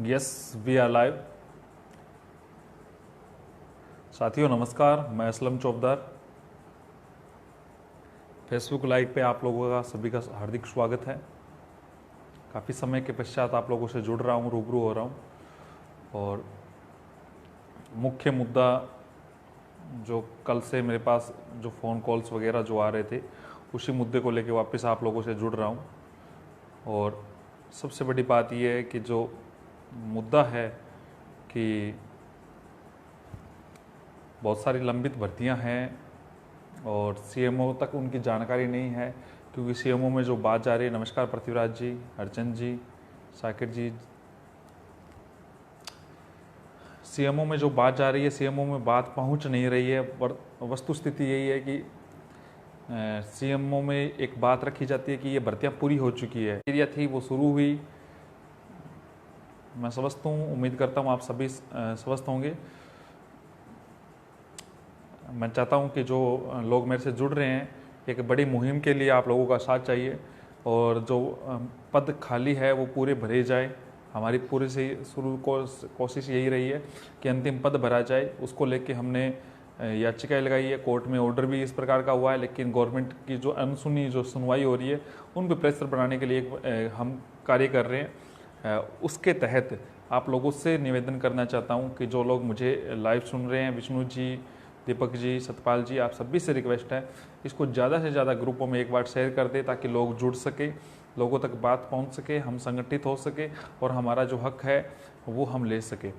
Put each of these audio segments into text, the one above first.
Yes, we are live. साथियों नमस्कार, मैं असलम चौबदार। फेसबुक लाइव पे आप लोगों का सभी का हार्दिक स्वागत है। काफ़ी समय के पश्चात आप लोगों से जुड़ रहा हूँ, रूबरू हो रहा हूँ। और मुख्य मुद्दा जो कल से मेरे पास जो फ़ोन कॉल्स वगैरह जो आ रहे थे, उसी मुद्दे को लेके वापस आप लोगों से जुड़ रहा हूँ। और सबसे बड़ी बात यह है कि जो मुद्दा है कि बहुत सारी लंबित भर्तियां हैं और सीएमओ तक उनकी जानकारी नहीं है, क्योंकि सीएमओ में जो बात जा रही है, नमस्कार पृथ्वीराज जी, हरचंद जी, साकिर जी, सीएमओ में जो बात जा रही है, सीएमओ में बात पहुंच नहीं रही है। वस्तु स्थिति यही है कि सीएमओ में एक बात रखी जाती है कि ये भर्तियां पूरी हो चुकी है, प्रक्रिया थी वो शुरू हुई। मैं समझता हूँ, उम्मीद करता हूँ आप सभी स्वस्थ होंगे। मैं चाहता हूं कि जो लोग मेरे से जुड़ रहे हैं, एक बड़ी मुहिम के लिए आप लोगों का साथ चाहिए और जो पद खाली है वो पूरे भरे जाए। हमारी पूरी से शुरू कोशिश यही रही है कि अंतिम पद भरा जाए। उसको लेके हमने याचिकाएं लगाई है, कोर्ट में ऑर्डर भी इस प्रकार का हुआ है, लेकिन गवर्नमेंट की जो अनसुनी जो सुनवाई हो रही है उन पर प्रेशर बनाने के लिए हम कार्य कर रहे हैं। उसके तहत आप लोगों से निवेदन करना चाहता हूँ कि जो लोग मुझे लाइव सुन रहे हैं, विष्णु जी, दीपक जी, सतपाल जी, आप सभी से रिक्वेस्ट है इसको ज़्यादा से ज़्यादा ग्रुपों में एक बार शेयर कर दे, ताकि लोग जुड़ सके, लोगों तक बात पहुंच सके, हम संगठित हो सके और हमारा जो हक है वो हम ले सके।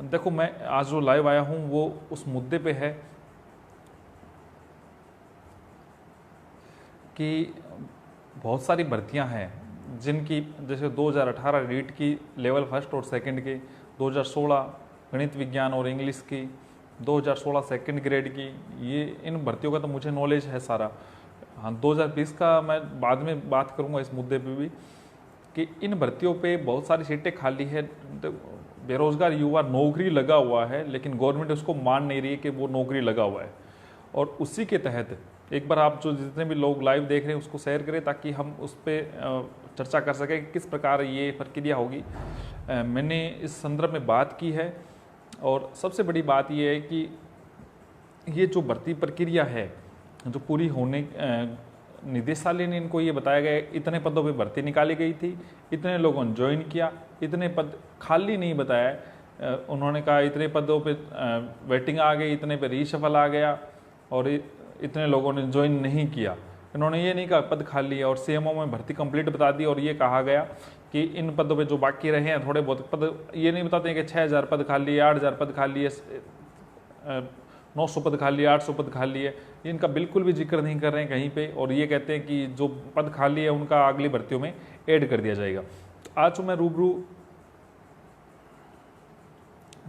देखो, मैं आज जो लाइव आया हूं वो उस मुद्दे पे है कि बहुत सारी भर्तियां हैं जिनकी, जैसे 2018 रीट की लेवल फर्स्ट और सेकंड की, 2016 गणित विज्ञान और इंग्लिश की, 2016 सेकंड ग्रेड की, ये इन भर्तियों का तो मुझे नॉलेज है सारा। हाँ, 2020 का मैं बाद में बात करूंगा इस मुद्दे पे भी कि इन भर्तियों पे बहुत सारी सीटें खाली है। तो बेरोजगार युवा, नौकरी लगा हुआ है, लेकिन गवर्नमेंट उसको मान नहीं रही है कि वो नौकरी लगा हुआ है। और उसी के तहत एक बार आप जो जितने भी लोग लाइव देख रहे हैं उसको शेयर करें, ताकि हम उस पर चर्चा कर सकें कि किस प्रकार ये प्रक्रिया होगी। मैंने इस संदर्भ में बात की है और सबसे बड़ी बात यह है कि ये जो भर्ती प्रक्रिया है जो पूरी होने, निदेशालय ने इनको ये बताया गया इतने पदों पे भर्ती निकाली गई थी, इतने लोगों ने ज्वाइन किया, इतने पद खाली नहीं बताया। उन्होंने कहा इतने पदों पे वेटिंग आ गई, इतने पे रीशफल आ गया और इतने लोगों ने ज्वाइन नहीं किया। इन्होंने ये नहीं कहा पद खाली है। और सीएमओ में भर्ती कंप्लीट बता दी और ये कहा गया कि इन पदों पे जो बाकी रहे हैं थोड़े बहुत पद, ये नहीं बताते हैं कि 6000 पद खाली है, 8000 पद खाली है, 900 पद खाली है, 800 पद खाली है। इनका बिल्कुल भी जिक्र नहीं कर रहे हैं कहीं पे। और ये कहते हैं कि जो पद खाली है उनका अगली भर्तियों में ऐड कर दिया जाएगा। आज मैं रूबरू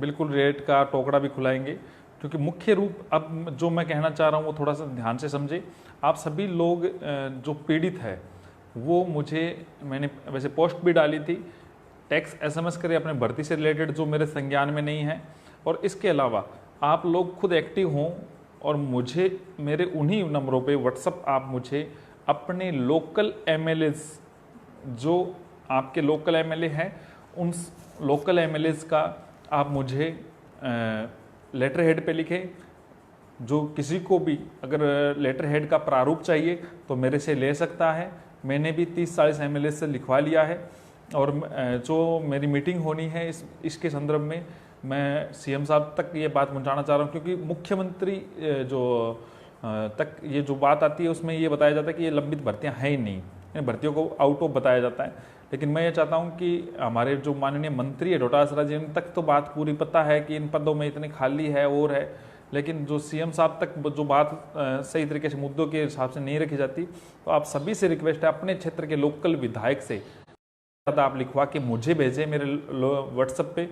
बिल्कुल रेट का टोकरा भी खुलाएंगे, क्योंकि मुख्य रूप अब जो मैं कहना चाह रहा हूँ वो थोड़ा सा ध्यान से समझे। आप सभी लोग जो पीड़ित है वो मैंने वैसे पोस्ट भी डाली थी, टेक्स्ट SMS करें अपने भर्ती से रिलेटेड जो मेरे संज्ञान में नहीं है। और इसके अलावा आप लोग खुद एक्टिव हों और मुझे मेरे उन्हीं नंबरों पे व्हाट्सअप आप मुझे अपने लोकल MLAs, जो आपके लोकल MLA हैं, उन लोकल MLAs का आप मुझे लेटर हेड पे लिखें। जो किसी को भी अगर लेटर हेड का प्रारूप चाहिए तो मेरे से ले सकता है। मैंने भी 30-40 MLA से लिखवा लिया है। और जो मेरी मीटिंग होनी है इसके संदर्भ में मैं CM साहब तक ये बात पहुंचाना चाह रहा हूँ, क्योंकि मुख्यमंत्री जो तक ये जो बात आती है उसमें ये बताया जाता है कि ये लंबित भर्तियाँ हैं ही नहीं, इन भर्तियों को आउट ऑफ बताया जाता है। लेकिन मैं ये चाहता हूँ कि हमारे जो माननीय मंत्री है डोटासरा जी, उन तक तो बात पूरी पता है कि इन पदों में इतनी खाली है और है, लेकिन जो CM साहब तक जो बात सही तरीके से मुद्दों के हिसाब से नहीं रखी जाती। तो आप सभी से रिक्वेस्ट है, अपने क्षेत्र के लोकल विधायक से आप लिखवा के मुझे भेजें मेरे व्हाट्सएप पे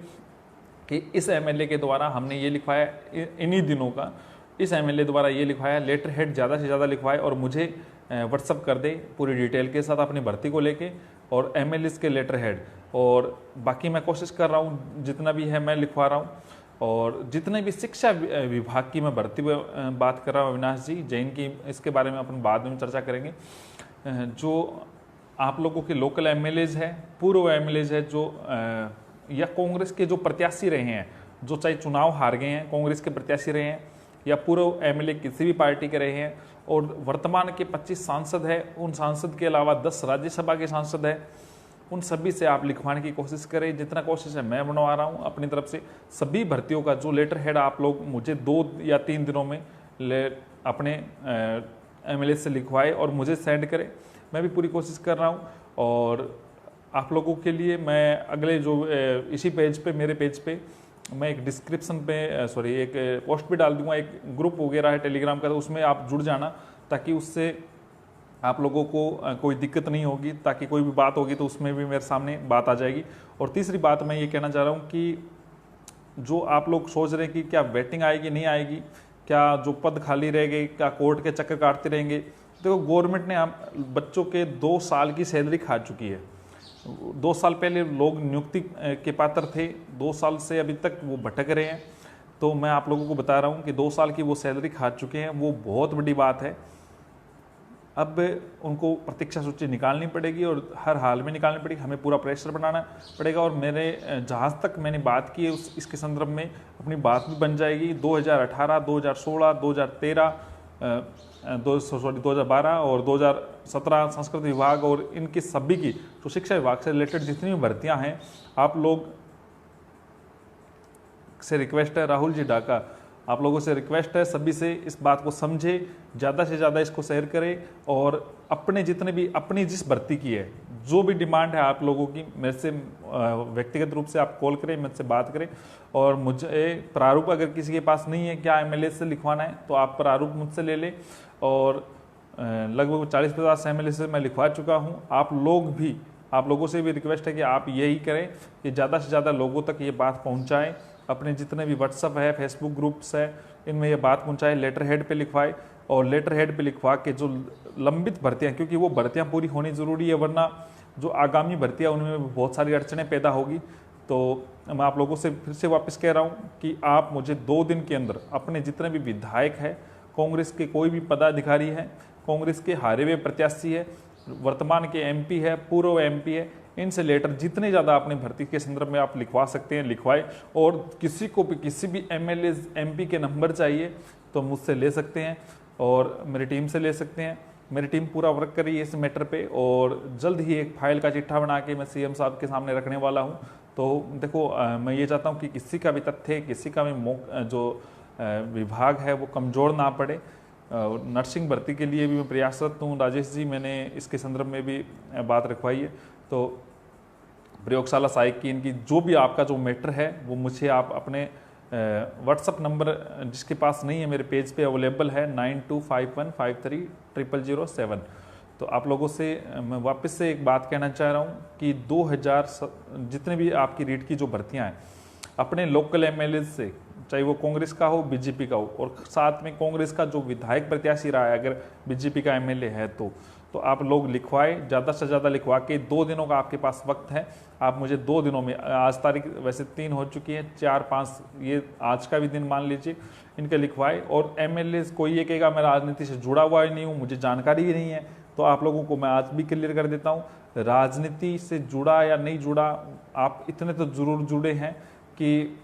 कि इस MLA के द्वारा हमने ये लिखवाया, इन्हीं दिनों का इस MLA द्वारा ये लिखवाया। लेटर हेड ज़्यादा से ज़्यादा लिखवाए और मुझे व्हाट्सअप कर दे पूरी डिटेल के साथ अपनी भर्ती को लेके और MLAs के लेटर हेड। और बाकी मैं कोशिश कर रहा हूँ जितना भी है मैं लिखवा रहा हूँ। और जितने भी शिक्षा विभाग की मैं भर्ती बात कर रहा हूँ, अविनाश जी जैन की, इसके बारे में अपन बाद में चर्चा करेंगे। जो आप लोगों के लोकल MLAs है, पूर्व MLAs है, जो या कांग्रेस के जो प्रत्याशी रहे हैं, जो चाहे चुनाव हार गए हैं, कांग्रेस के प्रत्याशी रहे हैं या पूर्व एमएलए किसी भी पार्टी के रहे हैं, और वर्तमान के 25 सांसद हैं, उन सांसद के अलावा 10 राज्यसभा के सांसद हैं, उन सभी से आप लिखवाने की कोशिश करें। जितना कोशिश है मैं बनवा रहा हूँ अपनी तरफ से। सभी भर्तियों का जो लेटर हेड आप लोग मुझे 2 या 3 दिनों में अपने एमएलए से लिखवाए और मुझे सेंड करें। मैं भी पूरी कोशिश कर रहा हूँ। और आप लोगों के लिए मैं अगले जो इसी पेज पे, मेरे पेज पे मैं एक डिस्क्रिप्शन पे एक पोस्ट भी डाल दूंगा, एक ग्रुप वगैरह है टेलीग्राम का, तो उसमें आप जुड़ जाना, ताकि उससे आप लोगों को कोई दिक्कत नहीं होगी, ताकि कोई भी बात होगी तो उसमें भी मेरे सामने बात आ जाएगी। और तीसरी बात मैं ये कहना चाह रहा हूँ कि जो आप लोग सोच रहे हैं कि क्या वेटिंग आएगी नहीं आएगी, क्या जो पद खाली रह गए, क्या कोर्ट के चक्कर काटते रहेंगे। देखो, गवर्नमेंट ने हम बच्चों के 2 साल की सैलरी खा चुकी है। 2 साल पहले लोग नियुक्ति के पात्र थे, 2 साल से अभी तक वो भटक रहे हैं। तो मैं आप लोगों को बता रहा हूँ कि 2 साल की वो सैलरी खा चुके हैं, वो बहुत बड़ी बात है। अब उनको प्रतीक्षा सूची निकालनी पड़ेगी और हर हाल में निकालनी पड़ेगी। हमें पूरा प्रेशर बनाना पड़ेगा। और मेरे जहाँ तक मैंने बात की है इसके संदर्भ में अपनी बात भी बन जाएगी। 2018, 2016, 2013, 2012 और 2017 संस्कृत विभाग और इनकी सभी की जो शिक्षा विभाग से रिलेटेड जितनी भी भर्तियां हैं, आप लोग से रिक्वेस्ट है, राहुल जी डाका, आप लोगों से रिक्वेस्ट है सभी से, इस बात को समझे, ज़्यादा से ज़्यादा इसको शेयर करें। और अपने जितने भी अपनी जिस भर्ती की है, जो भी डिमांड है आप लोगों की, मेरे से व्यक्तिगत रूप से आप कॉल करें, मुझसे बात करें। और मुझे प्रारूप अगर किसी के पास नहीं है, क्या एमएलए से लिखवाना है, तो आप प्रारूप मुझसे ले लें। और लगभग 40-50 एमएलए से मैं लिखवा चुका हूँ। आप लोगों से भी रिक्वेस्ट है कि आप यही करें कि ज़्यादा से ज़्यादा लोगों तक ये बात पहुँचाएँ। अपने जितने भी व्हाट्सअप है, फेसबुक ग्रुप्स है, इनमें ये बात पहुँचाए, लेटर हेड पे लिखवाए। और लेटर हेड पे लिखवा के जो लंबित भर्तियाँ, क्योंकि वो भर्तियाँ पूरी होनी ज़रूरी है, वरना जो आगामी भर्तियाँ उनमें बहुत सारी अड़चनें पैदा होगी। तो मैं आप लोगों से फिर से वापस कह रहा हूँ कि आप मुझे 2 दिन के अंदर अपने जितने भी विधायक है, कांग्रेस के कोई भी पदाधिकारी है, कांग्रेस के हारे हुए प्रत्याशी है, वर्तमान के एमपी है, पूर्व एमपी है, इनसे लेटर जितने ज़्यादा अपने भर्ती के संदर्भ में आप लिखवा सकते हैं लिखवाए। और किसी को भी किसी भी एमएलए एमपी के नंबर चाहिए तो मुझसे ले सकते हैं और मेरी टीम से ले सकते हैं। मेरी टीम पूरा वर्क कर रही है इस मैटर पे, और जल्द ही एक फाइल का चिट्ठा बना के मैं सीएम साहब के सामने रखने वाला हूँ। तो देखो, मैं ये चाहता हूँ कि किसी का भी तथ्य, किसी का भी जो विभाग है वो कमज़ोर ना पड़े। नर्सिंग भर्ती के लिए भी मैं प्रयासरत हूँ। राजेश जी, मैंने इसके संदर्भ में भी बात रखवाई है। तो प्रयोगशाला सहायक की इनकी जो भी आपका जो मैटर है वो मुझे आप अपने व्हाट्सअप नंबर, जिसके पास नहीं है मेरे पेज पे अवेलेबल है, 9251530007। तो आप लोगों से मैं वापस से एक बात कहना चाह रहा हूँ कि 2000 जितने भी आपकी रीट की जो भर्तियाँ हैं, अपने लोकल एमएलए से, चाहे वो कांग्रेस का हो, बीजेपी का हो, और साथ में कांग्रेस का जो विधायक प्रत्याशी रहा है अगर बीजेपी का एमएलए है तो आप लोग लिखवाए, ज़्यादा से ज़्यादा लिखवा के। 2 दिनों का आपके पास वक्त है। आप मुझे 2 दिनों में, आज तारीख वैसे 3 हो चुकी है, 4-5 ये आज का भी दिन मान लीजिए, इनके लिखवाए। और एमएलए कोई ये कहेगा मैं राजनीति से जुड़ा हुआ ही नहीं हूँ, मुझे जानकारी ही नहीं है, तो आप लोगों को मैं आज भी क्लियर कर देता हूँ, राजनीति से जुड़ा या नहीं जुड़ा, आप इतने तो जरूर जुड़े हैं कि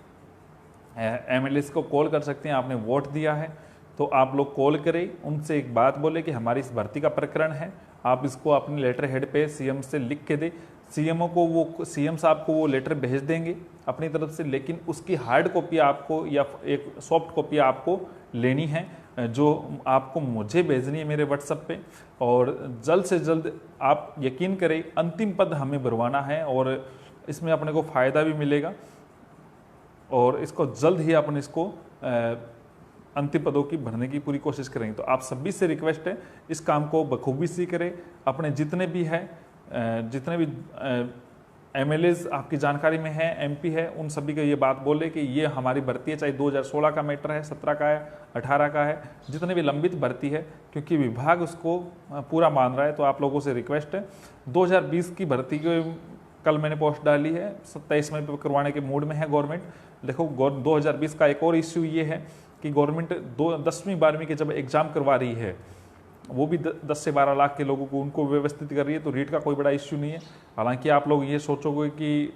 एमएलए को कॉल कर सकते हैं। आपने वोट दिया है तो आप लोग कॉल करें, उनसे एक बात बोले कि हमारी इस भर्ती का प्रकरण है, आप इसको अपने लेटर हेड पे सीएम से लिख के दें। सीएम साहब को वो लेटर भेज देंगे अपनी तरफ से, लेकिन उसकी हार्ड कॉपी आपको या एक सॉफ्ट कॉपी आपको लेनी है, जो आपको मुझे भेजनी है मेरे व्हाट्सएप पे। और जल्द से जल्द आप यकीन करें, अंतिम पद हमें भरवाना है और इसमें अपने को फ़ायदा भी मिलेगा, और इसको जल्द ही अपन इसको अंतिम पदों की भरने की पूरी कोशिश करेंगे। तो आप सभी से रिक्वेस्ट है, इस काम को बखूबी से करें। अपने जितने भी एमएलएज आपकी जानकारी में है, एमपी है, उन सभी को ये बात बोले कि ये हमारी भर्ती है, चाहे 2016 का मैटर है, 17 का है, 18 का है, जितने भी लंबित भर्ती है, क्योंकि विभाग उसको पूरा मान रहा है। तो आप लोगों से रिक्वेस्ट है, 2020 की भर्ती को कल मैंने पोस्ट डाली है, 27 मई पर करवाने के मूड में है गवर्नमेंट। देखो, 2020 का एक और इश्यू ये है कि गवर्नमेंट 10वीं-12वीं के जब एग्ज़ाम करवा रही है, वो भी 10 से 12 लाख के लोगों को उनको व्यवस्थित कर रही है, तो रीट का कोई बड़ा इश्यू नहीं है। हालांकि आप लोग ये सोचोगे कि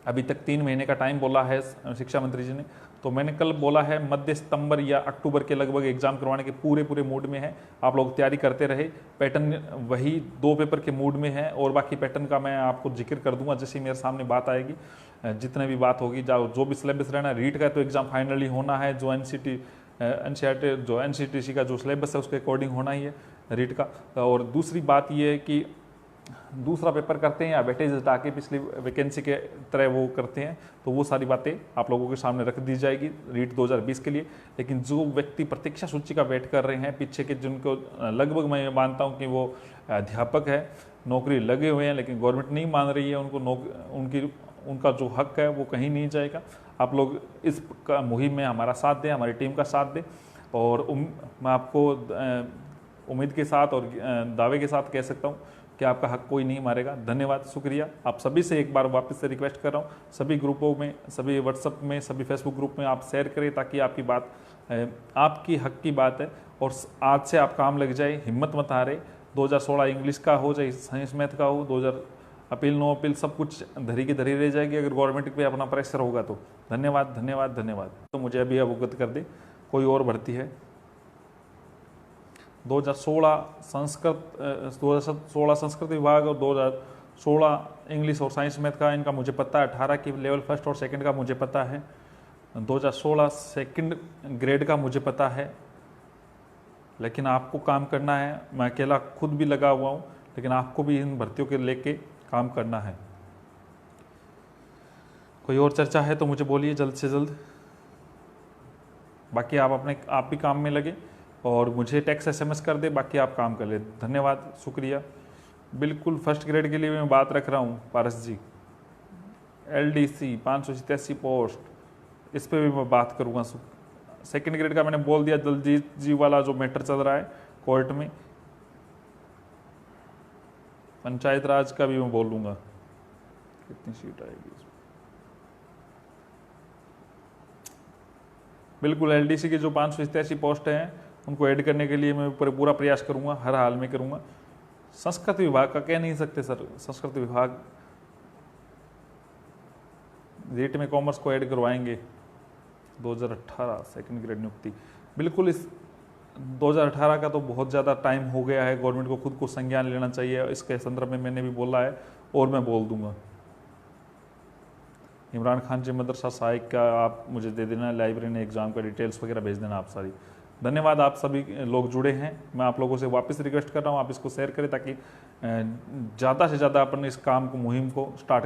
अभी तक 3 महीने का टाइम बोला है शिक्षा मंत्री जी ने, तो मैंने कल बोला है मध्य सितंबर या अक्टूबर के लगभग एग्जाम करवाने के पूरे मूड में है। आप लोग तैयारी करते रहे। पैटर्न वही 2 पेपर के मूड में है और बाकी पैटर्न का मैं आपको जिक्र कर दूंगा जैसे मेरे सामने बात आएगी। जितने भी बात होगी जो भी सिलेबस रहना, रीट का तो एग्जाम फाइनली होना है, जो एनसीटीसी का जो सिलेबस है उसके अकॉर्डिंग होना ही है रीट का। और दूसरी बात ये है कि दूसरा पेपर करते हैं या वेटेज हटा के पिछली वैकेंसी के तरह वो करते हैं, तो वो सारी बातें आप लोगों के सामने रख दी जाएगी रीट 2020 के लिए। लेकिन जो व्यक्ति प्रतीक्षा सूची का वेट कर रहे हैं पीछे के, जिनको लगभग मैं मानता हूं कि वो अध्यापक है, नौकरी लगे हुए हैं लेकिन गवर्नमेंट नहीं मान रही है उनको, उनका जो हक है वो कहीं नहीं जाएगा। आप लोग इस मुहिम में हमारा साथ दें, हमारी टीम का साथ दें। और मैं आपको उम्मीद के साथ और दावे के साथ कह सकता हूँ कि आपका हक कोई नहीं मारेगा। धन्यवाद, शुक्रिया। आप सभी से एक बार वापस से रिक्वेस्ट कर रहा हूँ, सभी ग्रुपों में, सभी व्हाट्सएप में, सभी फेसबुक ग्रुप में आप शेयर करें ताकि आपकी बात, आपकी हक की बात है और आज से आप काम लग जाए, हिम्मत मत हारे। 2016 इंग्लिश का हो चाहे साइंस मैथ का हो, 2000 अपील नो अपील सब कुछ धरी की धरी रह जाएगी अगर गवर्नमेंट पे अपना प्रेशर होगा तो। धन्यवाद धन्यवाद धन्यवाद। तो मुझे अभी अवगत कर दे कोई और भर्ती है। 2016 संस्कृत विभाग और 2016 इंग्लिश और साइंस मैथ का इनका मुझे पता है। 18 की लेवल फर्स्ट और सेकंड का मुझे पता है। 2016 सेकंड ग्रेड का मुझे पता है। लेकिन आपको काम करना है, मैं अकेला खुद भी लगा हुआ हूँ, लेकिन आपको भी इन भर्तियों के लेके काम करना है। कोई और चर्चा है तो मुझे बोलिए जल्द से जल्द। बाकी आप भी काम में लगे और मुझे टेक्स्ट SMS कर दे, बाकी आप काम कर ले। धन्यवाद, शुक्रिया। बिल्कुल फर्स्ट ग्रेड के लिए मैं बात रख रहा हूँ पारस जी। LDC 587 पोस्ट, इस पे भी मैं बात करूँगा। सेकंड ग्रेड का मैंने बोल दिया, दलजीत जी वाला जो मैटर चल रहा है कोर्ट में। पंचायत राज का भी मैं बोलूँगा, कितनी सीट आएगी इसमें। बिल्कुल LDC की जो 587 पोस्ट हैं उनको ऐड करने के लिए मैं पूरा प्रयास करूंगा, हर हाल में करूंगा। संस्कृत विभाग का कह नहीं सकते सर, संस्कृत विभाग रीट में कॉमर्स को ऐड करवाएंगे। 2018 सेकंड ग्रेड नियुक्ति, बिल्कुल इस 2018 का तो बहुत ज़्यादा टाइम हो गया है, गवर्नमेंट को खुद को संज्ञान लेना चाहिए। इसके संदर्भ में मैंने भी बोला है और मैं बोल दूंगा। इमरान खान जी मदरसा सहायक का आप मुझे दे देना, लाइब्रेरी एग्जाम का डिटेल्स वगैरह भेज देना आप सारी। धन्यवाद, आप सभी लोग जुड़े हैं। मैं आप लोगों से वापस रिक्वेस्ट कर रहा हूँ आप इसको शेयर करें ताकि ज़्यादा से ज़्यादा अपन इस काम को, मुहिम को स्टार्ट